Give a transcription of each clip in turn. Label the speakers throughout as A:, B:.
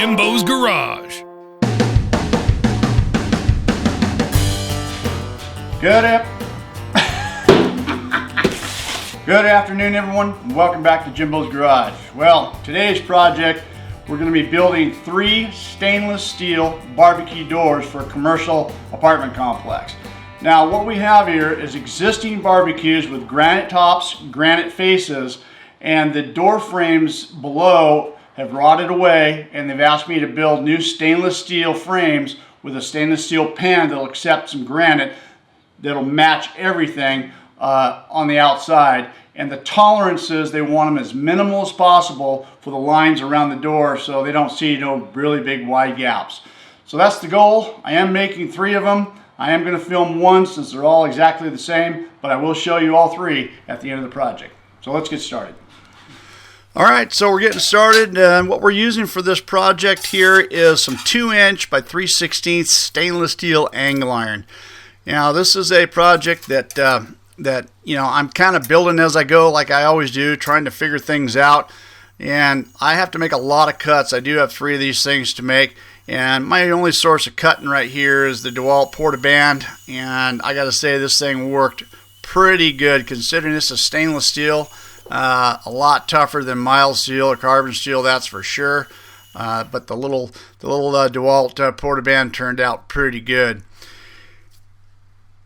A: Jimbos Garage.
B: Good afternoon, everyone, and welcome back to Jimbos Garage. Well, today's project, we're going to be building 3 stainless steel barbecue doors for a commercial apartment complex. Now, what we have here is existing barbecues with granite tops, granite faces, and the door frames below have rotted away, and they've asked me to build new stainless steel frames with a stainless steel pan that'll accept some granite that'll match everything on the outside. And the tolerances, they want them as minimal as possible for the lines around the door so they don't see no really big wide gaps. So that's the goal. I am making 3 of them. I am going to film one since they're all exactly the same, but I will show you all 3 at the end of the project. So let's get started. All right, so we're getting started. What we're using for this project here is some 2-inch by 3/16 stainless steel angle iron. Now, this is a project that I'm kind of building as I go, like I always do, trying to figure things out. And I have to make a lot of cuts. I do have 3 of these things to make. And my only source of cutting right here is the Dewalt Portaband. And I got to say, this thing worked pretty good considering this is stainless steel. A lot tougher than mild steel or carbon steel, that's for sure. But the little Dewalt Portaband turned out pretty good.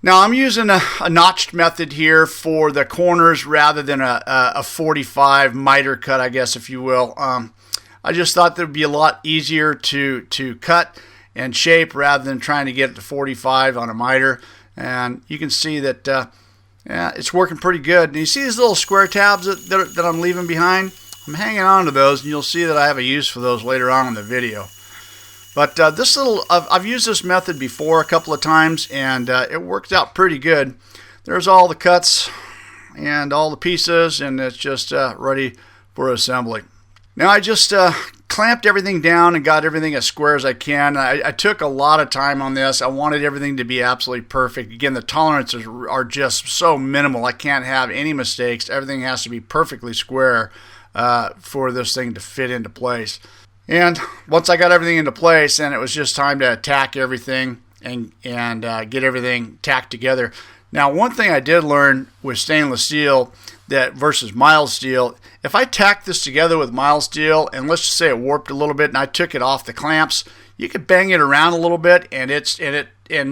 B: Now, I'm using a notched method here for the corners rather than a 45 miter cut, I guess, if you will. I just thought that would be a lot easier to cut and shape rather than trying to get it to 45 on a miter. And you can see that it's working pretty good. And you see these little square tabs that I'm leaving behind? I'm hanging on to those, and you'll see that I have a use for those later on in the video. But I've used this method before a couple of times, and it worked out pretty good. There's all the cuts and all the pieces, and it's just ready for assembly. Now, I just clamped everything down and got everything as square as I can. I took a lot of time on this. I wanted everything to be absolutely perfect. Again, the tolerances are just so minimal. I can't have any mistakes. Everything has to be perfectly square for this thing to fit into place. And once I got everything into place, then it was just time to tack everything and get everything tacked together. Now, one thing I did learn with stainless steel that versus mild steel, if I tacked this together with mild steel, and let's just say it warped a little bit, and I took it off the clamps, you could bang it around a little bit, and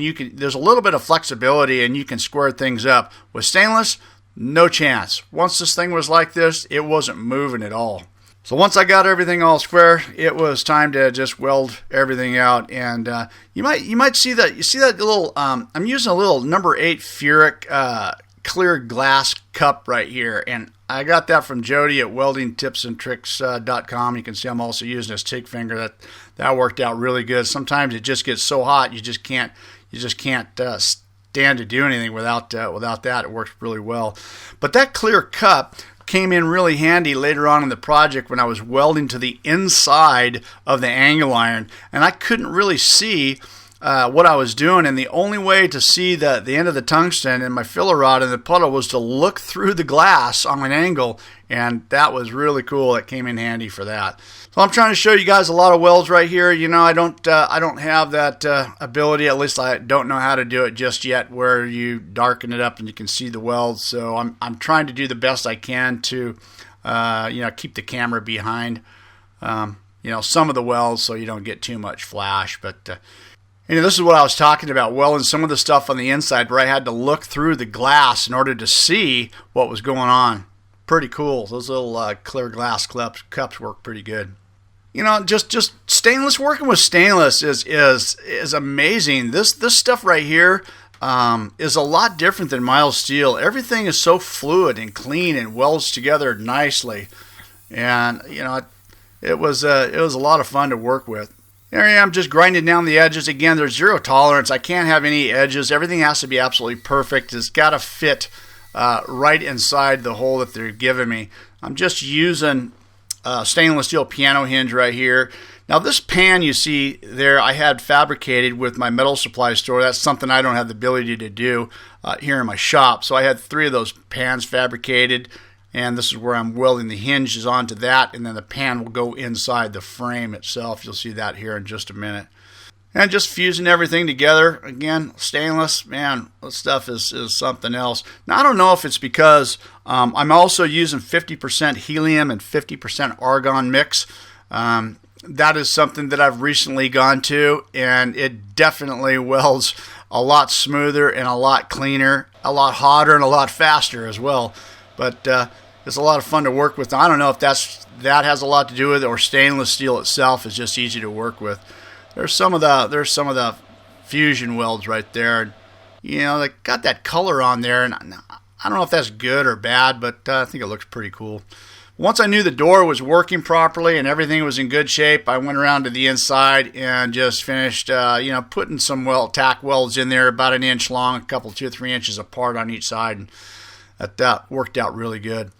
B: you can. There's a little bit of flexibility, and you can square things up. With stainless, no chance. Once this thing was like this, it wasn't moving at all. So once I got everything all square, it was time to just weld everything out. And you might see that. You see that little? I'm using a little number 8 Furic clear glass cup right here, and I got that from Jody at weldingtipsandtricks.com. You can see I'm also using this TIG finger. That worked out really good. Sometimes it just gets so hot you just can't stand to do anything without that. It works really well. But that clear cup came in really handy later on in the project when I was welding to the inside of the angle iron, and I couldn't really see what I was doing, and the only way to see the end of the tungsten and my filler rod and the puddle was to look through the glass on an angle, and that was really cool. That came in handy for that. So I'm trying to show you guys a lot of welds right here. You know, I don't have that ability, at least I don't know how to do it just yet, where you darken it up and you can see the welds. So I'm trying to do the best I can to keep the camera behind some of the welds so you don't get too much flash. But this is what I was talking about, welding some of the stuff on the inside where I had to look through the glass in order to see what was going on. Pretty cool. Those little clear glass cups work pretty good. You know, just stainless, working with stainless is amazing. This stuff right here is a lot different than mild steel. Everything is so fluid and clean and welds together nicely. And, it was a lot of fun to work with. Here I am just grinding down the edges. Again, there's zero tolerance. I can't have any edges. Everything has to be absolutely perfect. It's got to fit right inside the hole that they're giving me. I'm just using stainless steel piano hinge right here. Now this pan you see there, I had fabricated with my metal supply store. That's something I don't have the ability to do here in my shop. So I had 3 of those pans fabricated, and this is where I'm welding the hinges onto that, and then the pan will go inside the frame itself. You'll see that here in just a minute. And just fusing everything together. Again, stainless, man, this stuff is something else. Now, I don't know if it's because I'm also using 50% helium and 50% argon mix. That is something that I've recently gone to, and it definitely welds a lot smoother and a lot cleaner, a lot hotter and a lot faster as well. But it's a lot of fun to work with. I don't know if that has a lot to do with it, or stainless steel itself is just easy to work with. There's some of the fusion welds right there. You know, they got that color on there, and I don't know if that's good or bad, but I think it looks pretty cool. Once I knew the door was working properly and everything was in good shape, I went around to the inside and just finished, putting some tack welds in there about 1 inch long, a couple 2 or 3 inches apart on each side, and that worked out really good.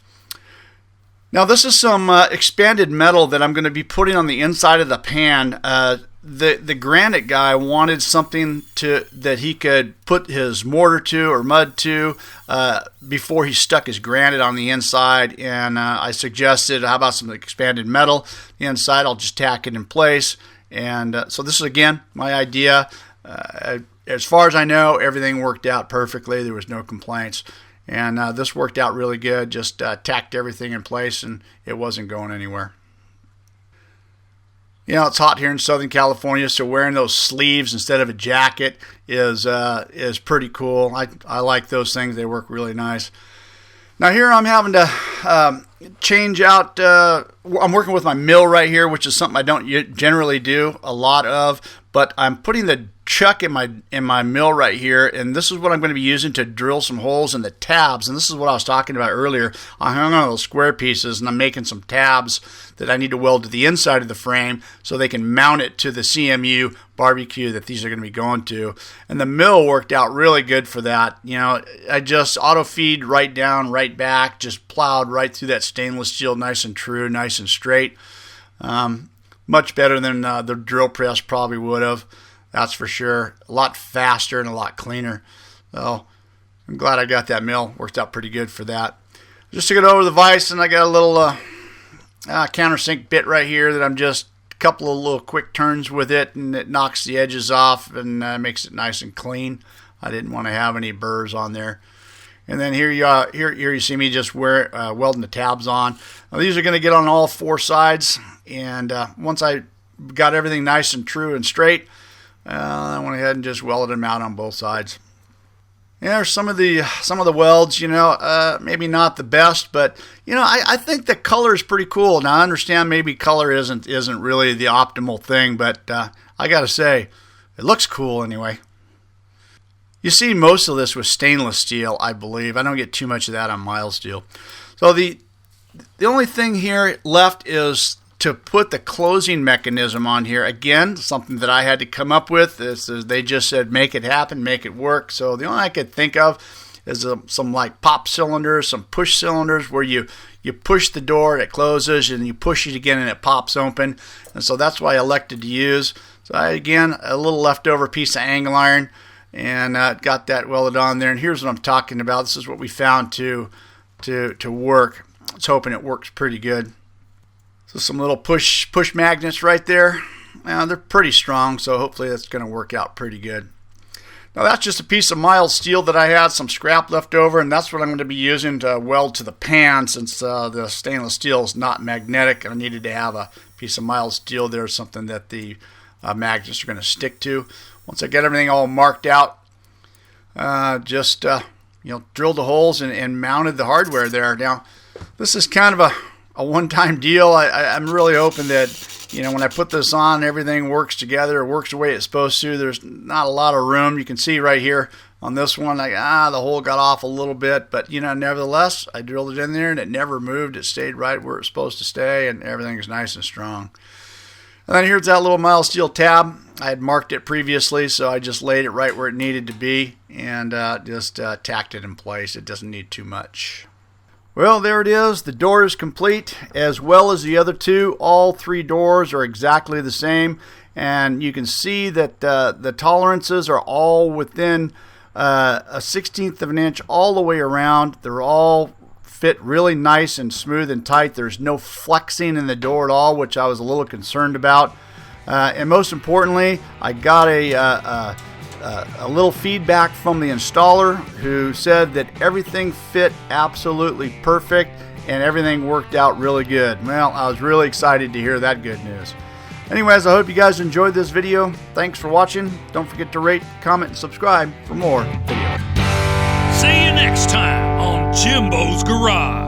B: Now, this is some expanded metal that I'm going to be putting on the inside of the pan. The granite guy wanted something that he could put his mortar to or mud to before he stuck his granite on the inside, and I suggested, how about some expanded metal? The inside, I'll just tack it in place, and so this is, again, my idea. As far as I know, everything worked out perfectly. There was no complaints, and this worked out really good. Just tacked everything in place, and it wasn't going anywhere. You know, it's hot here in Southern California, so wearing those sleeves instead of a jacket is pretty cool. I like those things. They work really nice. Now here I'm having to change out. I'm working with my mill right here, which is something I don't generally do a lot of, but I'm putting the chuck in my mill right here, and this is what I'm going to be using to drill some holes in the tabs. And this is what I was talking about earlier. I hung on those square pieces, and I'm making some tabs that I need to weld to the inside of the frame so they can mount it to the CMU barbecue that these are going to be going to. And the mill worked out really good for that. You know, I just auto feed right down, right back, just plowed right through that stainless steel, nice and true, nice and straight. Much better than the drill press probably would have. That's for sure. A lot faster and a lot cleaner. So I'm glad I got that mill. Worked out pretty good for that. Just took it over the vise, and I got a little countersink bit right here that I'm just a couple of little quick turns with it, and it knocks the edges off and makes it nice and clean. I didn't want to have any burrs on there. And then here you see me just welding the tabs on. Now, these are going to get on all 4 sides, and once I got everything nice and true and straight, I went ahead and just welded them out on both sides. Yeah, there's some of the welds, maybe not the best, but I think the color is pretty cool. Now I understand maybe color isn't really the optimal thing, but I gotta say, it looks cool anyway. You see most of this with stainless steel, I believe. I don't get too much of that on mild steel. So the only thing here left is to put the closing mechanism on here. Again, something that I had to come up with. They just said, make it happen, make it work. So the only I could think of is some like pop cylinders, some push cylinders where you push the door, it closes, and you push it again and it pops open. And so that's what I elected to use. So again, a little leftover piece of angle iron, and got that welded on there. And here's what I'm talking about. This is what we found to work. I was hoping it works pretty good. So some little push magnets right there. They're pretty strong, so hopefully that's going to work out pretty good. Now that's just a piece of mild steel that I had some scrap left over, and that's what I'm going to be using to weld to the pan, since the stainless steel is not magnetic. I needed to have a piece of mild steel there, something that the magnets are going to stick to. Once I get everything all marked out, just drilled the holes and mounted the hardware there. Now this is kind of a one-time deal. I'm really hoping that, when I put this on, everything works together, it works the way it's supposed to. There's not a lot of room. You can see right here on this one, the hole got off a little bit, but, nevertheless, I drilled it in there and it never moved. It stayed right where it's supposed to stay, and everything is nice and strong. And then here's that little mild steel tab. I had marked it previously, so I just laid it right where it needed to be and just tacked it in place. It doesn't need too much. Well, there it is. The door is complete, as well as the other two. All 3 doors are exactly the same, and you can see that the tolerances are all within a 1/16 of an inch all the way around. They're all fit really nice and smooth and tight. There's no flexing in the door at all, which I was a little concerned about. And most importantly, I got a little feedback from the installer who said that everything fit absolutely perfect and everything worked out really good. Well, I was really excited to hear that good news. Anyways, I hope you guys enjoyed this video. Thanks for watching. Don't forget to rate, comment, and subscribe for more videos.
A: See you next time on Jimbos Garage.